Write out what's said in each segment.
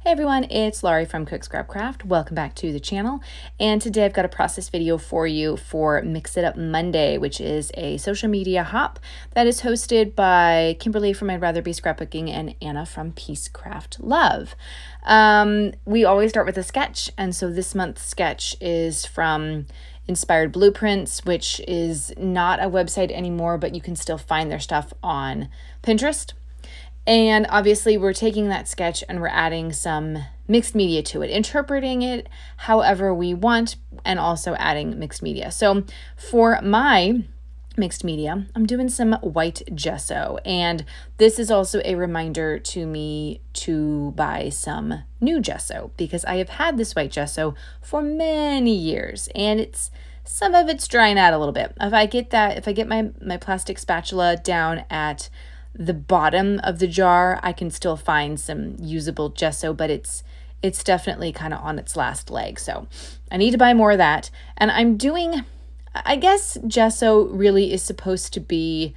Hey everyone, it's Laurie from Cook Scrap Craft. Welcome back to the channel. And today I've got a process video for you for Mix It Up Monday, which is a social media hop that is hosted by Kimberly from Rather Be Scrapbooking and Anna from Peacecraft Love. We always start with a sketch, and so this month's sketch is from Inspired Blueprints, which is not a website anymore, but you can still find their stuff on Pinterest. And obviously we're taking that sketch and we're adding some mixed media to it, interpreting it however we want, and also adding mixed media. So for my mixed media, I'm doing some white gesso, and this is also a reminder to me to buy some new gesso because I have had this white gesso for many years and some of it's drying out a little bit. If I get my plastic spatula down at the bottom of the jar, I can still find some usable gesso, but it's definitely kind of on its last leg. So I need to buy more of that. And I guess gesso really is supposed to be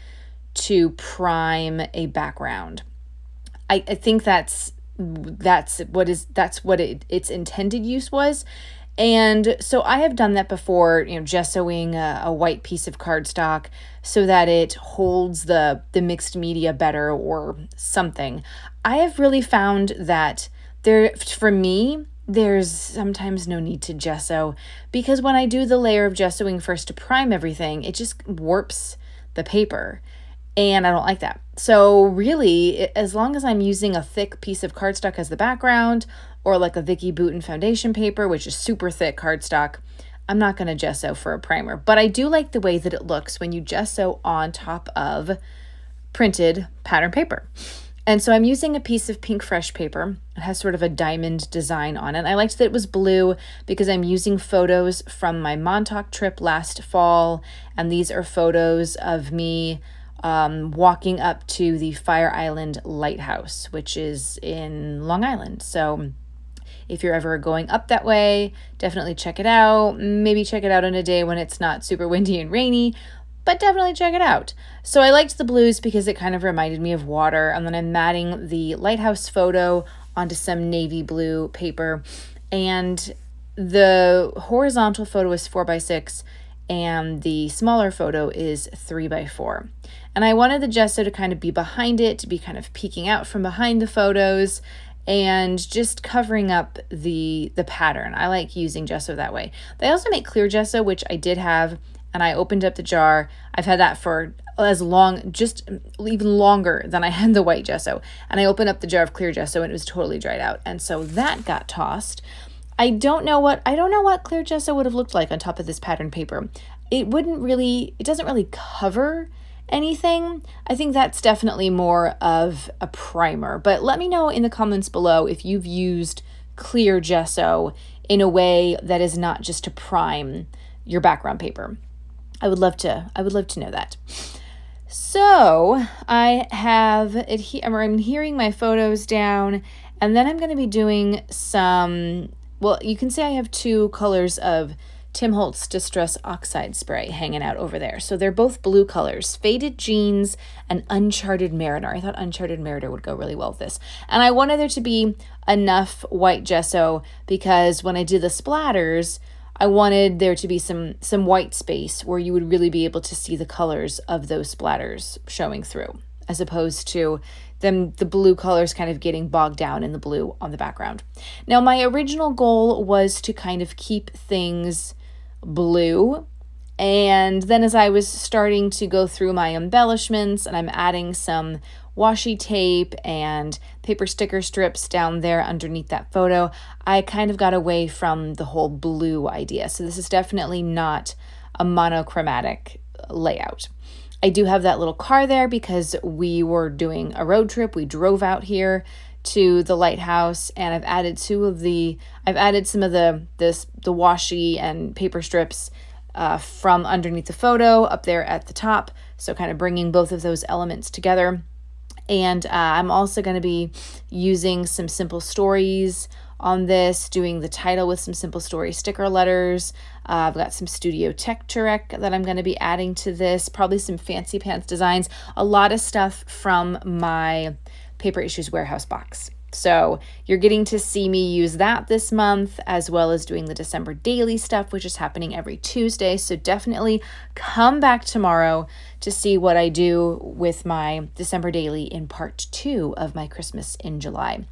to prime a background. I think that's what its intended use was. And so I have done that before, gessoing a white piece of cardstock so that it holds the mixed media better or something. I have really found that for me, there's sometimes no need to gesso, because when I do the layer of gessoing first to prime everything, it just warps the paper. And I don't like that. So really, as long as I'm using a thick piece of cardstock as the background, or like a Vicky Bouton foundation paper, which is super thick cardstock, I'm not going to gesso for a primer. But I do like the way that it looks when you gesso on top of printed pattern paper. And so I'm using a piece of pink fresh paper. It has sort of a diamond design on it. I liked that it was blue because I'm using photos from my Montauk trip last fall. And these are photos of me walking up to the Fire Island Lighthouse, which is in Long Island. So if you're ever going up that way, definitely check it out. Maybe check it out on a day when it's not super windy and rainy, but definitely check it out. So I liked the blues because it kind of reminded me of water. And then I'm matting the lighthouse photo onto some navy blue paper. And the horizontal photo is 4x6 and the smaller photo is 3x4. And I wanted the gesso to kind of be behind it, to be kind of peeking out from behind the photos and just covering up the pattern. I like using gesso that way. They also make clear gesso, which I did have, and I opened up the jar. I've had that for just even longer than I had the white gesso. And I opened up the jar of clear gesso and it was totally dried out. And so that got tossed. I don't know what clear gesso would have looked like on top of this pattern paper. It doesn't really cover anything. I think that's definitely more of a primer, but let me know in the comments below if you've used clear gesso in a way that is not just to prime your background paper. I would love to know that. So I'm adhering my photos down, and then I'm going to be doing you can say I have two colors of Tim Holtz Distress Oxide Spray hanging out over there. So they're both blue colors, Faded Jeans and Uncharted Mariner. I thought Uncharted Mariner would go really well with this. And I wanted there to be enough white gesso because when I did the splatters, I wanted there to be some white space where you would really be able to see the colors of those splatters showing through, as opposed to the blue colors kind of getting bogged down in the blue on the background. Now, my original goal was to kind of keep things blue, and then as I was starting to go through my embellishments and I'm adding some washi tape and paper sticker strips down there underneath that photo, I kind of got away from the whole blue idea. So this is definitely not a monochromatic layout. I do have that little car there because we were doing a road trip. We drove out here to the lighthouse, and I've added some of the washi and paper strips from underneath the photo up there at the top. So kind of bringing both of those elements together. And I'm also going to be using some Simple Stories on this, doing the title with some Simple Story sticker letters. I've got some Studio Tech Turek that I'm going to be adding to this, probably some Fancy Pants designs, a lot of stuff from my Paper Issues Warehouse box. So you're getting to see me use that this month, as well as doing the December daily stuff, which is happening every Tuesday. So definitely come back tomorrow to see what I do with my December daily in part 2 of my Christmas in July.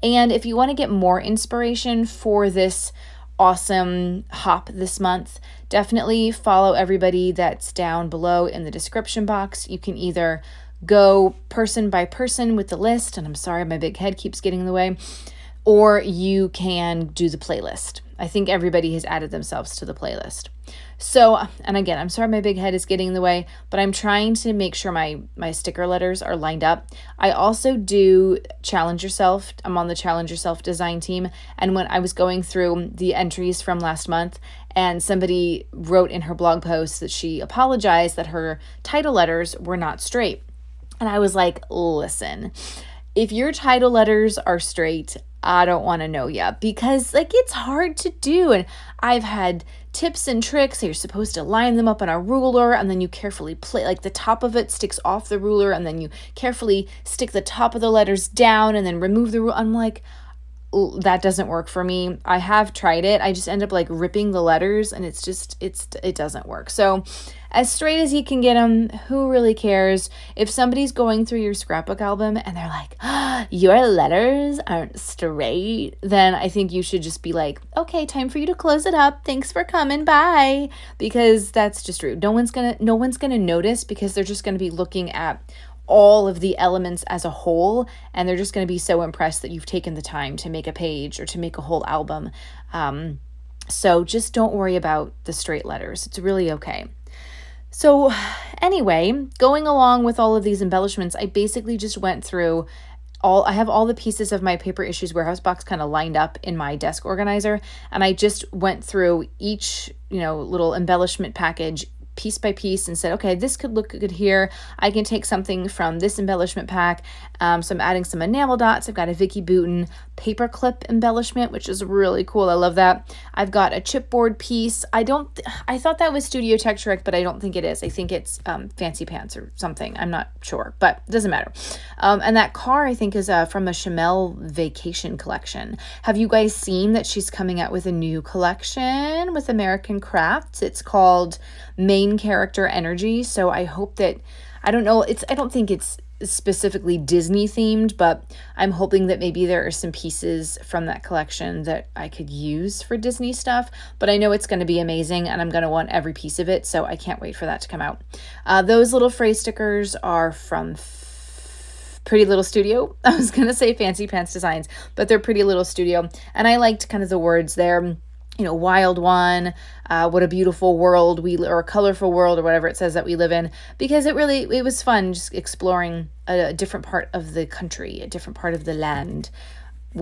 And if you want to get more inspiration for this awesome hop this month, definitely follow everybody that's down below in the description box. You can either go person by person with the list, and I'm sorry my big head keeps getting in the way, or you can do the playlist. I think everybody has added themselves to the playlist. So, and again, I'm sorry my big head is getting in the way, but I'm trying to make sure my sticker letters are lined up. I also do Challenge Yourself. I'm on the Challenge Yourself design team, and when I was going through the entries from last month, and somebody wrote in her blog post that she apologized that her title letters were not straight. And I was like, listen, if your title letters are straight, I don't want to know ya, because like it's hard to do. And I've had tips and tricks. You're supposed to line them up on a ruler, and then you carefully like the top of it sticks off the ruler, and then you carefully stick the top of the letters down and then remove the ruler. I'm like, that doesn't work for me. I have tried it. I just end up like ripping the letters, and it doesn't work. So as straight as you can get them, who really cares? If somebody's going through your scrapbook album and they're like, your letters aren't straight, then I think you should just be like, okay, time for you to close it up. Thanks for coming. Bye. Because that's just rude. No one's gonna notice, because they're just gonna be looking at all of the elements as a whole, and they're just going to be so impressed that you've taken the time to make a page or to make a whole album. So just don't worry about the straight letters. It's really okay. So anyway, going along with all of these embellishments, I basically just went through I have all the pieces of my Paper Issues warehouse box kind of lined up in my desk organizer, and I just went through each, little embellishment package piece by piece and said, okay, this could look good here. I can take something from this embellishment pack. So I'm adding some enamel dots. I've got a Vicky Bouton paper clip embellishment, which is really cool. I love that. I've got a chipboard piece. I thought that was Studio Texturic, but I don't think it is. I think it's Fancy Pants or something. I'm not sure, but it doesn't matter. And that car, I think, is from a Chamel vacation collection. Have you guys seen that she's coming out with a new collection with American Crafts? It's called Main Character Energy. So I hope that, I don't think it's specifically Disney themed, but I'm hoping that maybe there are some pieces from that collection that I could use for Disney stuff. But I know it's going to be amazing, and I'm going to want every piece of it, so I can't wait for that to come out. Those little phrase stickers are from Pretty Little Studio. I was going to say Fancy Pants Designs, but they're Pretty Little Studio, and I liked kind of the words there. Wild one, what a beautiful world or a colorful world, or whatever it says that we live in, because it was fun just exploring a different part of the country, a different part of the land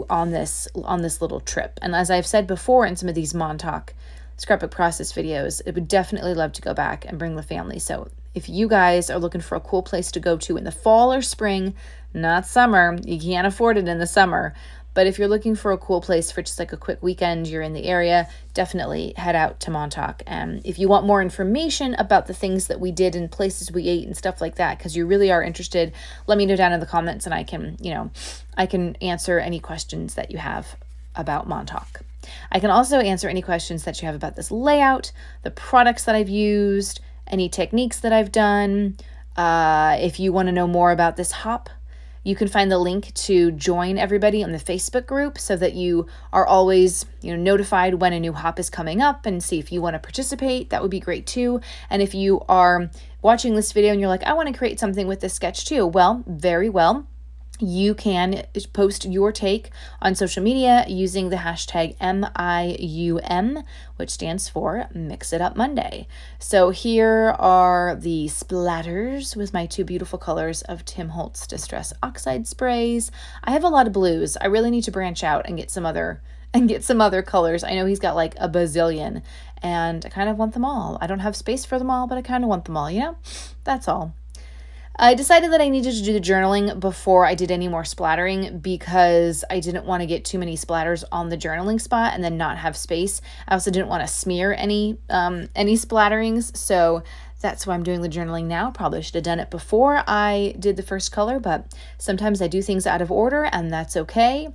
on this little trip. And as I've said before in some of these Montauk scrapbook process videos, I would definitely love to go back and bring the family. So if you guys are looking for a cool place to go to in the fall or spring, not summer, you can't afford it in the summer, but if you're looking for a cool place for just like a quick weekend, you're in the area, definitely head out to Montauk. And if you want more information about the things that we did and places we ate and stuff like that, because you really are interested, let me know down in the comments, and I can answer any questions that you have about Montauk. I can also answer any questions that you have about this layout, the products that I've used, any techniques that I've done. If you want to know more about this hop, you can find the link to join everybody on the Facebook group so that you are always, notified when a new hop is coming up, and see if you want to participate. That would be great too. And if you are watching this video and you're like, I want to create something with this sketch too, well, very well. You can post your take on social media using the hashtag MIUM, which stands for Mix It Up Monday. So here are the splatters with my two beautiful colors of Tim Holtz Distress Oxide sprays. I have a lot of blues. I really need to branch out and get some other colors. I know he's got like a bazillion, and I kind of want them all. I don't have space for them all, but I kind of want them all, That's all. I decided that I needed to do the journaling before I did any more splattering, because I didn't want to get too many splatters on the journaling spot and then not have space. I also didn't want to smear any splatterings, so That's why I'm doing the journaling now. Probably should have done it before I did the first color, but sometimes I do things out of order, and that's okay.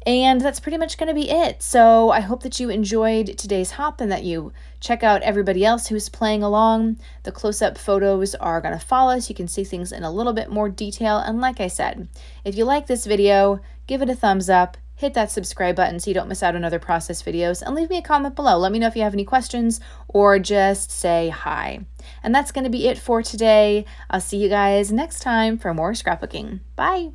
And that's pretty much going to be it. So I hope that you enjoyed today's hop and that you check out everybody else who's playing along. The close-up photos are going to follow, so you can see things in a little bit more detail. And like I said, if you like this video, give it a thumbs up, hit that subscribe button so you don't miss out on other process videos, and leave me a comment below. Let me know if you have any questions or just say hi. And that's going to be it for today. I'll see you guys next time for more scrapbooking. Bye.